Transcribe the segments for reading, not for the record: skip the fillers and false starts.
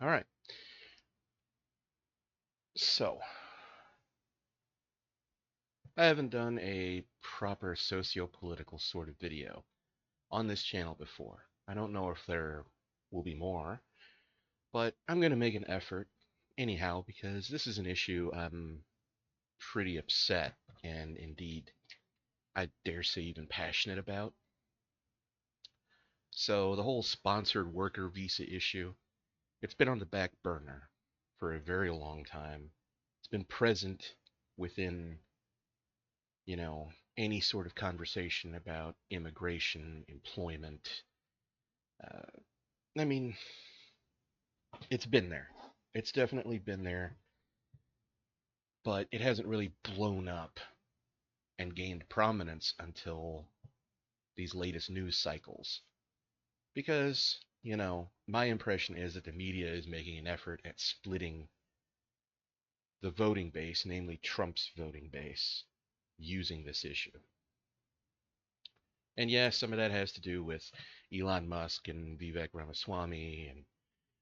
All right. So, I haven't done a proper socio-political sort of video on this channel before. I don't know if there will be more, but I'm going to make an effort anyhow because this is an issue I'm pretty upset and indeed, I dare say, even passionate about. So, the whole sponsored worker visa issue, it's been on the back burner for a very long time. It's been present within you know, any sort of conversation about immigration, employment. Uh, I mean, it's been there. It's definitely been there, but it hasn't really blown up and gained prominence until these latest news cycles. Because, my impression is that the media is making an effort at splitting the voting base, namely Trump's voting base, using this issue. And yeah, some of that has to do with Elon Musk and Vivek Ramaswamy and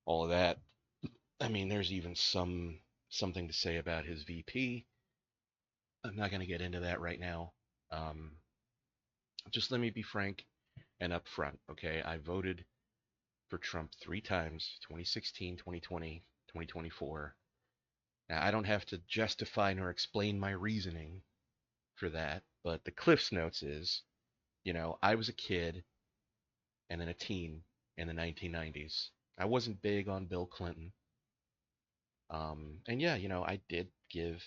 all of that. I mean, there's even something to say about his VP. I'm not going to get into that right now. Um, just let me be frank and upfront, okay? I voted for Trump 3 times: 2016, 2020, 2024. Now, I don't have to justify nor explain my reasoning for that, but the Cliff's Notes is, I was a kid and then a teen in the 1990s. I wasn't big on Bill Clinton. And yeah, I did give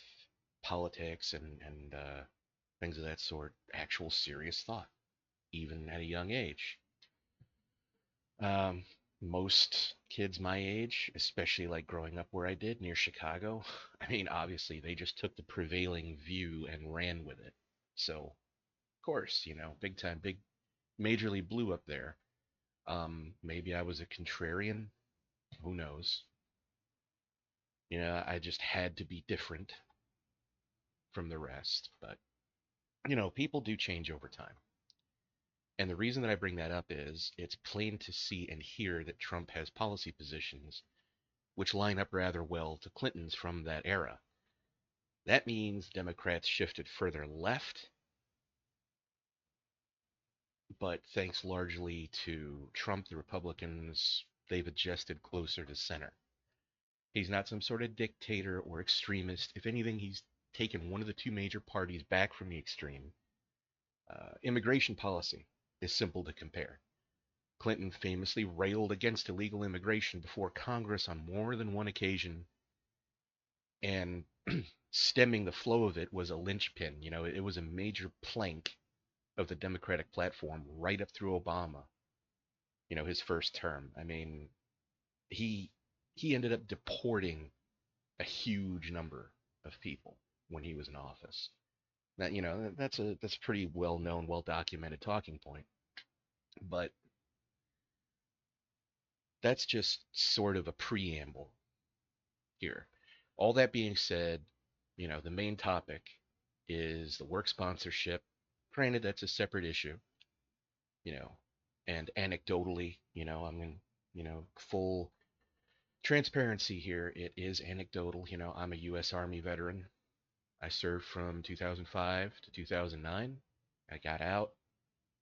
politics and things of that sort actual serious thought, even at a young age. Um, Most kids my age, especially like growing up where I did near Chicago, I mean, obviously they just took the prevailing view and ran with it. So, of course, big time, big, majorly blue up there. Maybe I was a contrarian. Who knows? I just had to be different from the rest. But people do change over time. And the reason that I bring that up is it's plain to see and hear that Trump has policy positions which line up rather well to Clinton's from that era. That means Democrats shifted further left, but thanks largely to Trump, the Republicans, they've adjusted closer to center. He's not some sort of dictator or extremist. If anything, he's taken one of the two major parties back from the extreme. Immigration policy is simple to compare. Clinton famously railed against illegal immigration before Congress on more than one occasion, and stemming the flow of it was a linchpin. It was a major plank of the Democratic platform right up through Obama, his first term. I mean, he he ended up deporting a huge number of people when he was in office. That that's a pretty well known, well documented talking point. But that's just sort of a preamble here. All that being said, the main topic is the work sponsorship. Granted, that's a separate issue, you know, and anecdotally, I'm in, full transparency here. It is anecdotal. I'm a U.S. Army veteran. I served from 2005 to 2009. I got out,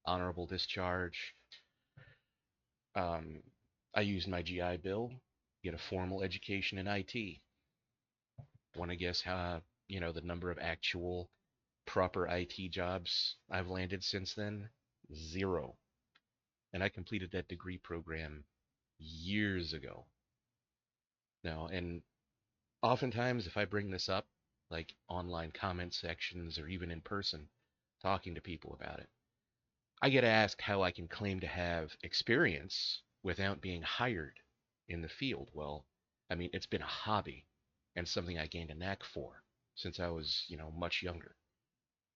honorable discharge. Um, I used my GI Bill, get a formal education in IT. Want to guess how, the number of actual proper IT jobs I've landed since then? Zero. And I completed that degree program years ago. Now, and oftentimes if I bring this up, like online comment sections or even in person, talking to people about it, I get asked how I can claim to have experience without being hired in the field. Well, I mean, it's been a hobby and something I gained a knack for since I was, much younger.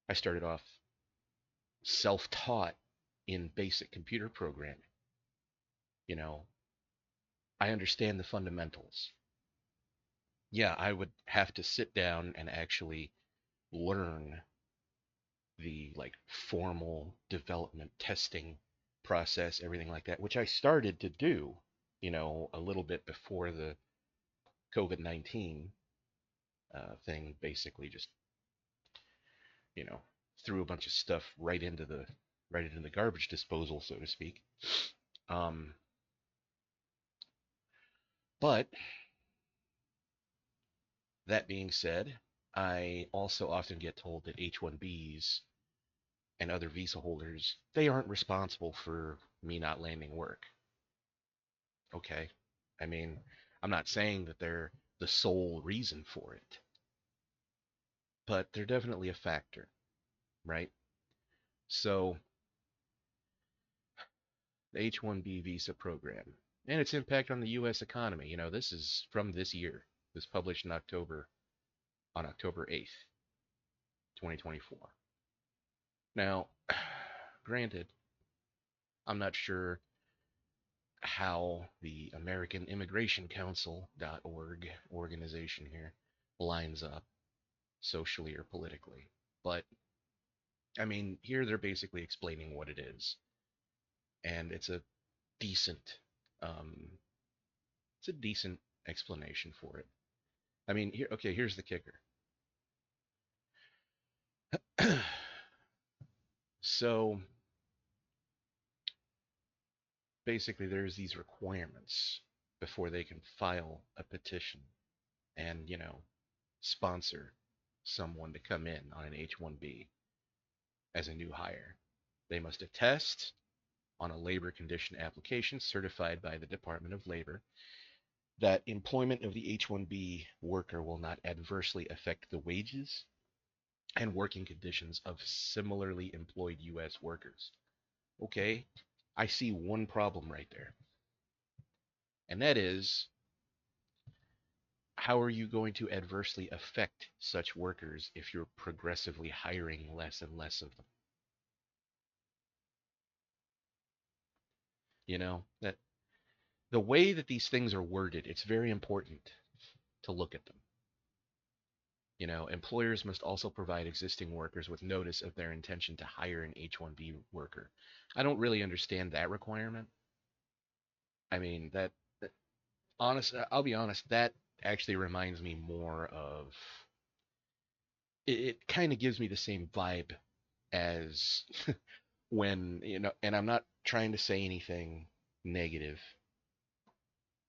I started off self-taught in basic computer programming. You know, I understand the fundamentals. Yeah, I would have to sit down and actually learn the like formal development testing process, everything like that, which I started to do, a little bit before the COVID-19 thing, basically just, you know, threw a bunch of stuff right into the garbage disposal, so to speak. Um, but that being said, I also often get told that H-1Bs and other visa holders, they aren't responsible for me not landing work. Okay. I mean, I'm not saying that they're the sole reason for it, but they're definitely a factor, right? So, the H-1B visa program and its impact on the U.S. economy. This is from this year. It was published on October 8th, 2024. Now, granted, I'm not sure how the American Immigration Council.org organization here lines up socially or politically. But I mean, here they're basically explaining what it is, and decent, um, it's a decent explanation for it. I mean, here's the kicker. So basically, there's these requirements before they can file a petition and sponsor someone to come in on an H-1B as a new hire. They must attest on a labor condition application certified by the Department of Labor that employment of the H-1B worker will not adversely affect the wages and working conditions of similarly employed U.S. workers. Okay, I see one problem right there, and that is, how are you going to adversely affect such workers if you're progressively hiring less and less of them? That the way that these things are worded, it's very important to look at them. Employers must also provide existing workers with notice of their intention to hire an H-1B worker. I don't really understand that requirement. I mean, that I'll be honest, that actually reminds me more of, it kind of gives me the same vibe as when, and I'm not trying to say anything negative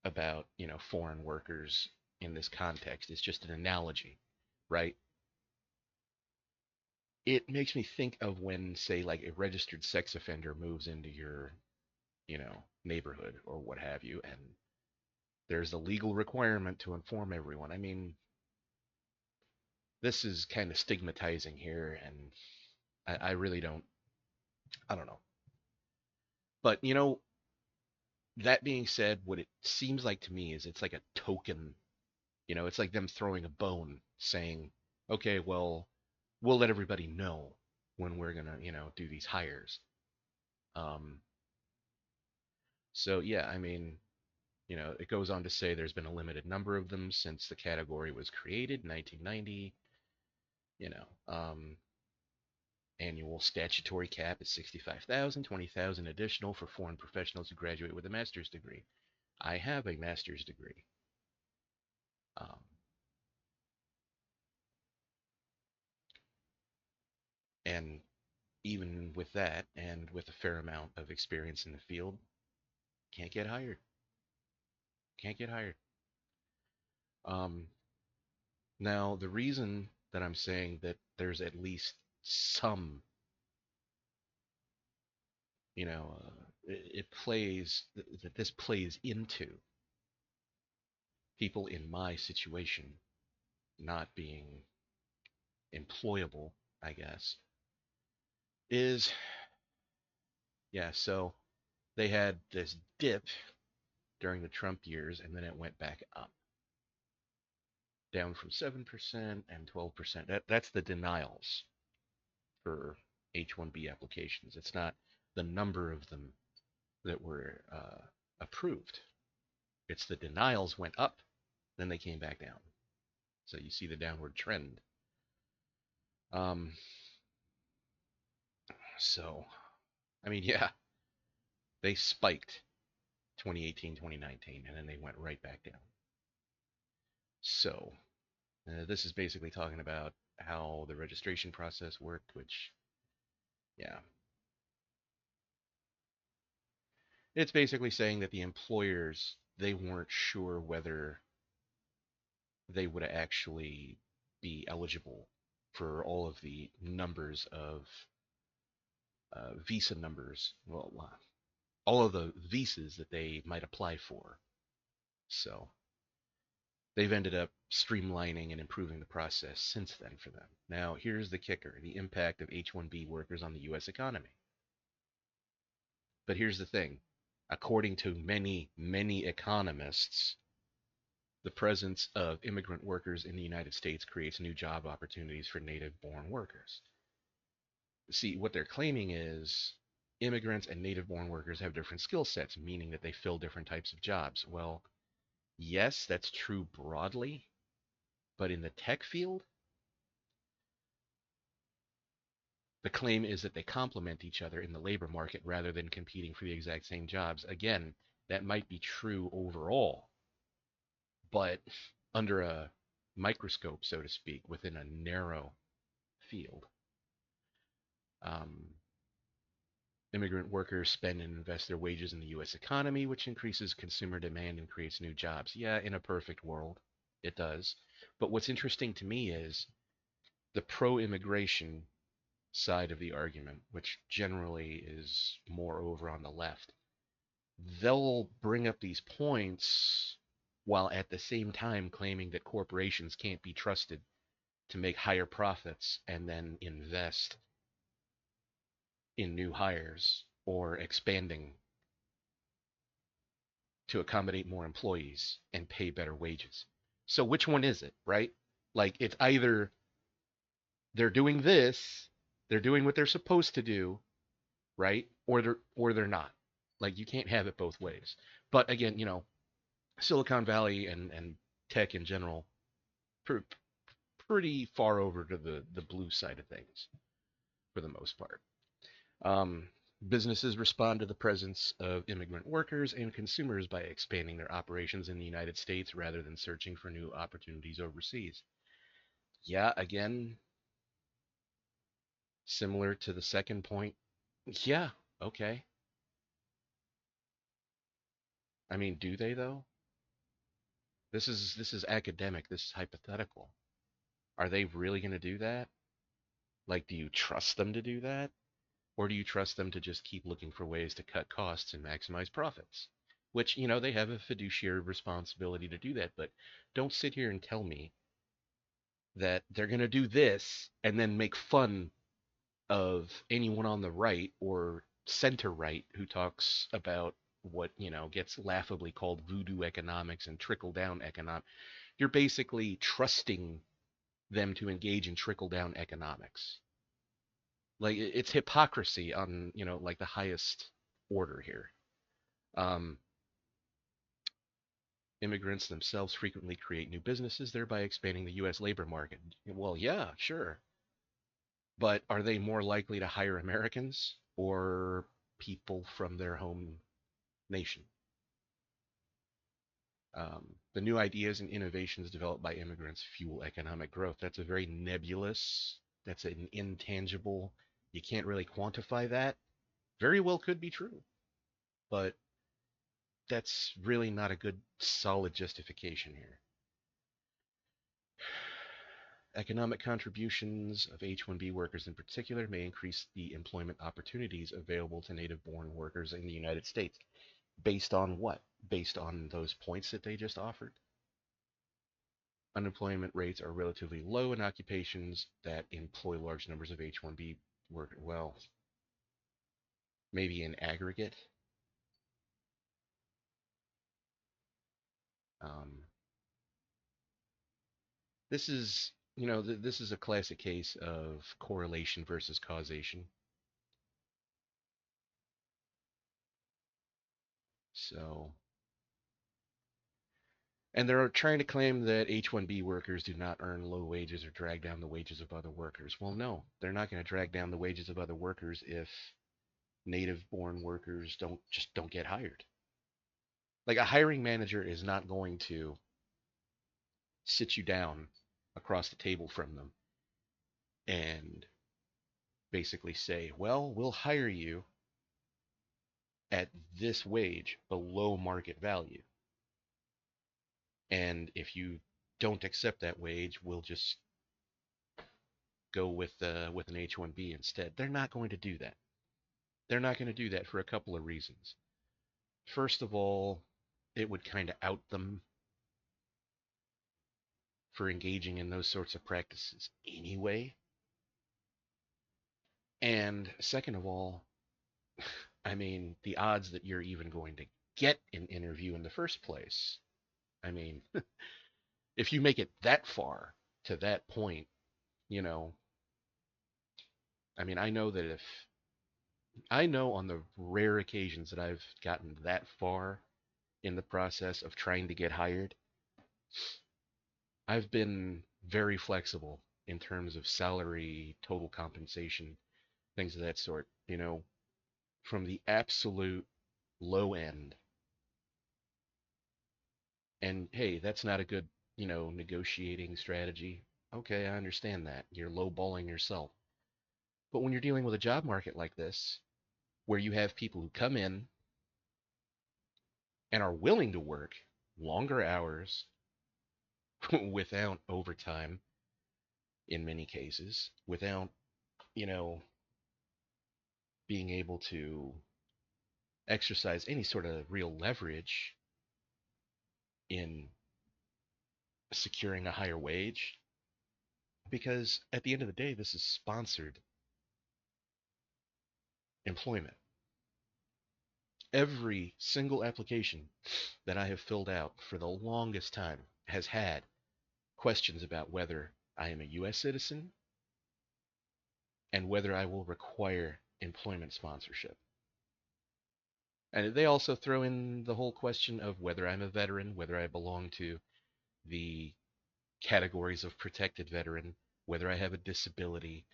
about, foreign workers in this context. It's just an analogy, right? It makes me think of when, say, like a registered sex offender moves into your, neighborhood or what have you, and there's a legal requirement to inform everyone. I mean, this is kind of stigmatizing here, and I really I don't know. But, that being said, what it seems like to me is it's like a token, it's like them throwing a bone saying, okay, well, we'll let everybody know when we're going to, do these hires. Um, so, yeah, I mean, it goes on to say there's been a limited number of them since the category was created in 1990. You know, annual statutory cap is 65,000, 20,000 additional for foreign professionals who graduate with a master's degree. I have a master's degree. Um, and even with that, and with a fair amount of experience in the field, can't get hired. Can't get hired. Um, Now, the reason that I'm saying that there's at least some, it plays, that this plays into people in my situation not being employable, I guess, is, yeah, so they had this dip during the Trump years, and then it went back up, down from 7% and 12%. That's the denials for H-1B applications. It's not the number of them that were approved. It's the denials went up, then they came back down. So you see the downward trend. Um, so, I mean, yeah, they spiked 2018, 2019, and then they went right back down. So this is basically talking about how the registration process worked, which, yeah, it's basically saying that the employers, they weren't sure whether they would actually be eligible for all of the numbers of visa numbers, well, all of the visas that they might apply for. So they've ended up streamlining and improving the process since then for them. Now, here's the kicker: the impact of H-1B workers on the U.S. economy. But here's the thing: according to many, many economists, the presence of immigrant workers in the United States creates new job opportunities for native-born workers. See, what they're claiming is immigrants and native-born workers have different skill sets, meaning that they fill different types of jobs. Well, yes, that's true broadly, but in the tech field, the claim is that they complement each other in the labor market rather than competing for the exact same jobs. Again, that might be true overall, but under a microscope, so to speak, within a narrow field. Um, Immigrant workers spend and invest their wages in the U.S. economy, which increases consumer demand and creates new jobs. Yeah, in a perfect world, it does. But what's interesting to me is the pro-immigration side of the argument, which generally is more over on the left. They'll bring up these points while at the same time claiming that corporations can't be trusted to make higher profits and then invest in new hires or expanding to accommodate more employees and pay better wages. So which one is it, right? Like it's either they're doing this, they're doing what they're supposed to do, right? Or they're not. Like you can't have it both ways. But again, Silicon Valley and tech in general, pretty far over to the blue side of things for the most part. Um, Businesses respond to the presence of immigrant workers and consumers by expanding their operations in the United States rather than searching for new opportunities overseas. Yeah, again, similar to the second point. Yeah, okay. I mean, do they though? This is academic. This is hypothetical. Are they really going to do that? Like, do you trust them to do that? Or do you trust them to just keep looking for ways to cut costs and maximize profits? Which, they have a fiduciary responsibility to do that, but don't sit here and tell me that they're going to do this and then make fun of anyone on the right or center right who talks about what, gets laughably called voodoo economics and trickle down economics. You're basically trusting them to engage in trickle down economics. Like it's hypocrisy on, like the highest order here. Um, Immigrants themselves frequently create new businesses, thereby expanding the U.S. labor market. Well, yeah, sure. But are they more likely to hire Americans or people from their home nation? The new ideas and innovations developed by immigrants fuel economic growth. That's a very nebulous, that's an intangible, you can't really quantify that. Very well could be true, but that's really not a good solid justification here. Economic contributions of H-1B workers in particular may increase the employment opportunities available to native-born workers in the United States. Based on what? Based on those points that they just offered? Unemployment rates are relatively low in occupations that employ large numbers of H-1B workers. Well, maybe in aggregate. Um, this is, this is a classic case of correlation versus causation. So, and they're trying to claim that H-1B workers do not earn low wages or drag down the wages of other workers. Well, no, they're not going to drag down the wages of other workers if native-born workers don't get hired. Like a hiring manager is not going to sit you down across the table from them and basically say, well, we'll hire you at this wage below market value. And if you don't accept that wage, we'll just go with an H-1B instead. They're not going to do that. They're not going to do that for a couple of reasons. First of all, it would kind of out them for engaging in those sorts of practices anyway. And second of all, I mean, the odds that you're even going to get an interview in the first place. I mean, if you make it that far to that point, you know, I mean, I know on the rare occasions that I've gotten that far in the process of trying to get hired, I've been very flexible in terms of salary, total compensation, things of that sort. You know, from the absolute low end. And hey, that's not a good, negotiating strategy. Okay, I understand that. You're lowballing yourself. But when you're dealing with a job market like this, where you have people who come in and are willing to work longer hours without overtime in many cases, without, you know, being able to exercise any sort of real leverage in securing a higher wage, because at the end of the day, this is sponsored employment. Every single application that I have filled out for the longest time has had questions about whether I am a U.S. citizen and whether I will require employment sponsorship. And they also throw in the whole question of whether I'm a veteran, whether I belong to the categories of protected veteran, whether I have a disability,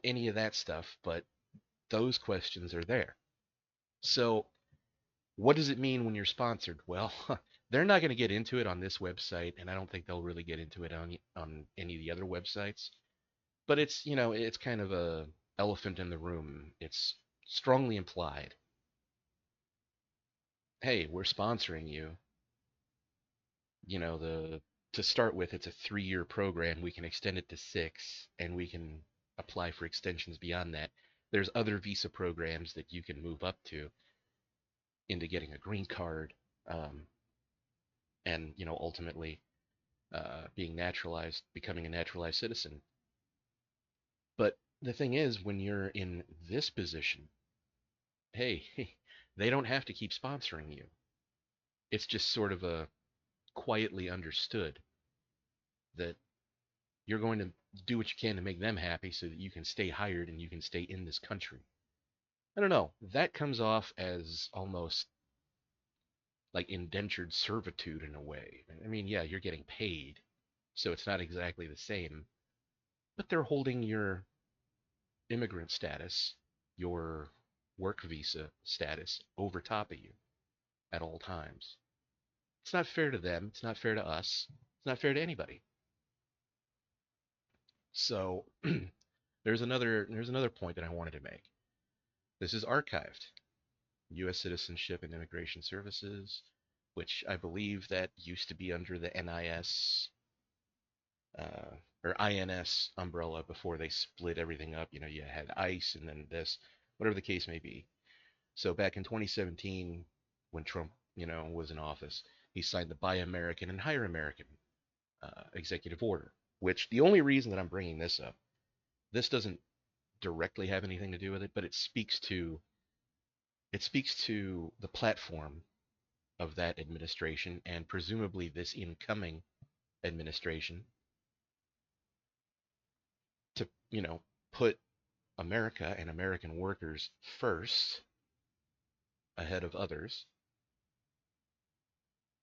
any of that stuff. But those questions are there. So what does it mean when you're sponsored? Well, they're not going to get into it on this website, and I don't think they'll really get into it on any of the other websites. But it's kind of a elephant in the room. It's strongly implied. Hey, we're sponsoring you. The to start with, it's a 3-year program. We can extend it to 6, and we can apply for extensions beyond that. There's other visa programs that you can move up to into getting a green card, and ultimately being naturalized, becoming a naturalized citizen. But the thing is, when you're in this position, hey, they don't have to keep sponsoring you. It's just sort of a quietly understood that you're going to do what you can to make them happy so that you can stay hired and you can stay in this country. I don't know. That comes off as almost like indentured servitude in a way. I mean, yeah, you're getting paid, so it's not exactly the same, but they're holding your immigrant status, your work visa status over top of you at all times. It's not fair to them. It's not fair to us. It's not fair to anybody. So there's another point that I wanted to make. This is archived. U.S. Citizenship and Immigration Services, which I believe that used to be under the NIS uh, or INS umbrella before they split everything up. You had ICE and then this, whatever the case may be. So back in 2017, when Trump, was in office, he signed the Buy American and Hire American executive order. Which the only reason that I'm bringing this up, this doesn't directly have anything to do with it, but it speaks to the platform of that administration and presumably this incoming administration to, put America and American workers first ahead of others.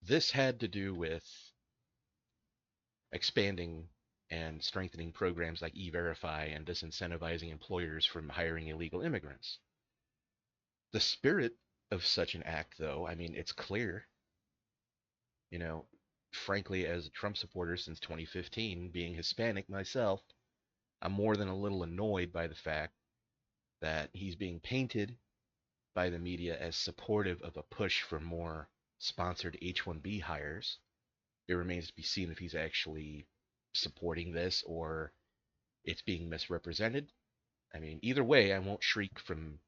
This had to do with expanding and strengthening programs like E-Verify and disincentivizing employers from hiring illegal immigrants. The spirit of such an act, though. I mean, it's clear, you know, frankly, as a Trump supporter since 2015, being Hispanic myself, I'm more than a little annoyed by the fact that he's being painted by the media as supportive of a push for more sponsored H-1B hires. It remains to be seen if he's actually supporting this or it's being misrepresented. I mean, either way, I won't shrink from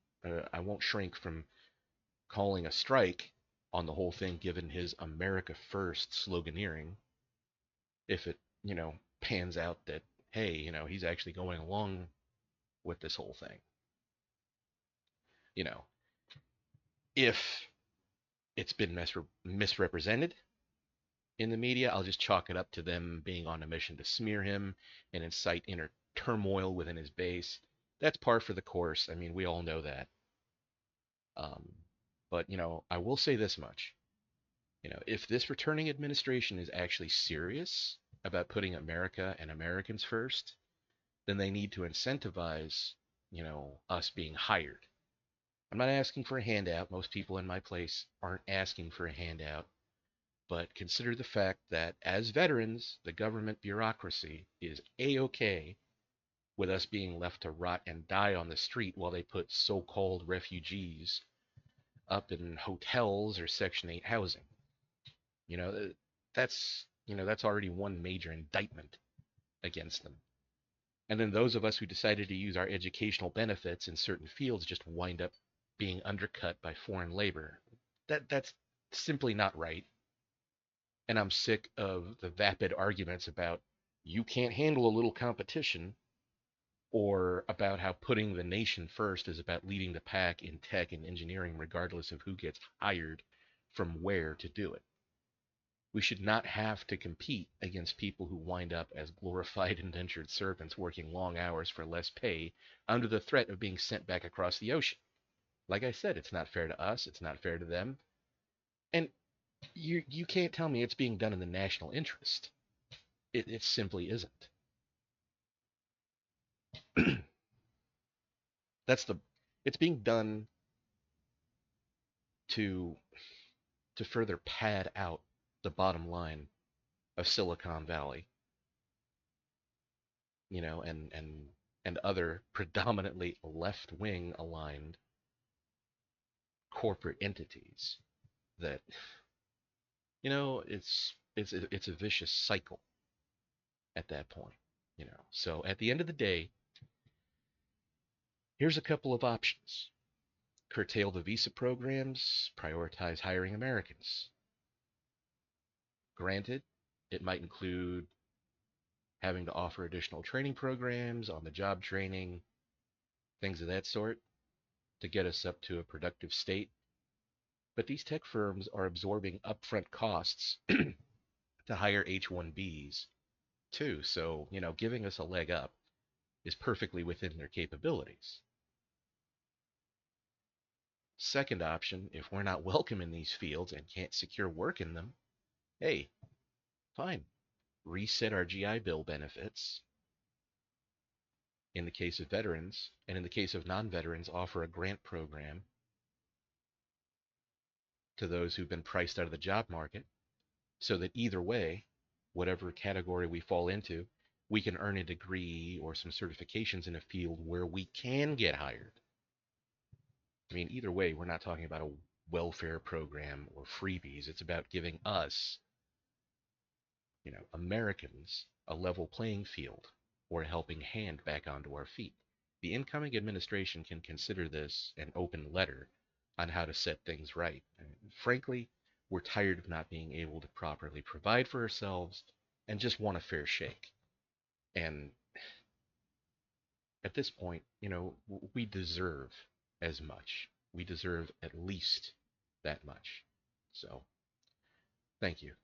calling a strike on the whole thing, given his America First sloganeering. If it, pans out that, hey, he's actually going along with this whole thing. You know, if it's been misrepresented in the media, I'll just chalk it up to them being on a mission to smear him and incite inner turmoil within his base. That's par for the course. I mean, we all know that. Um, but, I will say this much. If this returning administration is actually serious about putting America and Americans first, then they need to incentivize, us being hired. I'm not asking for a handout. Most people in my place aren't asking for a handout. But consider the fact that as veterans, the government bureaucracy is A-OK with us being left to rot and die on the street while they put so-called refugees up in hotels or Section 8 housing. You know, that's already one major indictment against them. And then those of us who decided to use our educational benefits in certain fields just wind up being undercut by foreign labor. That's simply not right. And I'm sick of the vapid arguments about you can't handle a little competition or about how putting the nation first is about leading the pack in tech and engineering regardless of who gets hired from where to do it. We should not have to compete against people who wind up as glorified indentured servants working long hours for less pay under the threat of being sent back across the ocean. Like I said, it's not fair to us, it's not fair to them. And you can't tell me it's being done in the national interest. It simply isn't. That's the it's being done to to further pad out the bottom line of Silicon Valley, and other predominantly left-wing aligned corporate entities that it's a vicious cycle at that point. So at the end of the day, here's a couple of options. Curtail the visa programs, prioritize hiring Americans. Granted, it might include having to offer additional training programs, on the job training, things of that sort to get us up to a productive state. But these tech firms are absorbing upfront costs to hire H-1Bs too. So, giving us a leg up is perfectly within their capabilities. Second option, if we're not welcome in these fields and can't secure work in them, hey, fine. Reset our GI Bill benefits in the case of veterans, and in the case of non-veterans, offer a grant program to those who've been priced out of the job market so that either way, whatever category we fall into, we can earn a degree or some certifications in a field where we can get hired. I mean, either way, we're not talking about a welfare program or freebies. It's about giving us, Americans, a level playing field or a helping hand back onto our feet. The incoming administration can consider this an open letter on how to set things right. Frankly, we're tired of not being able to properly provide for ourselves and just want a fair shake. And at this point, we deserve as much. We deserve at least that much. So, thank you.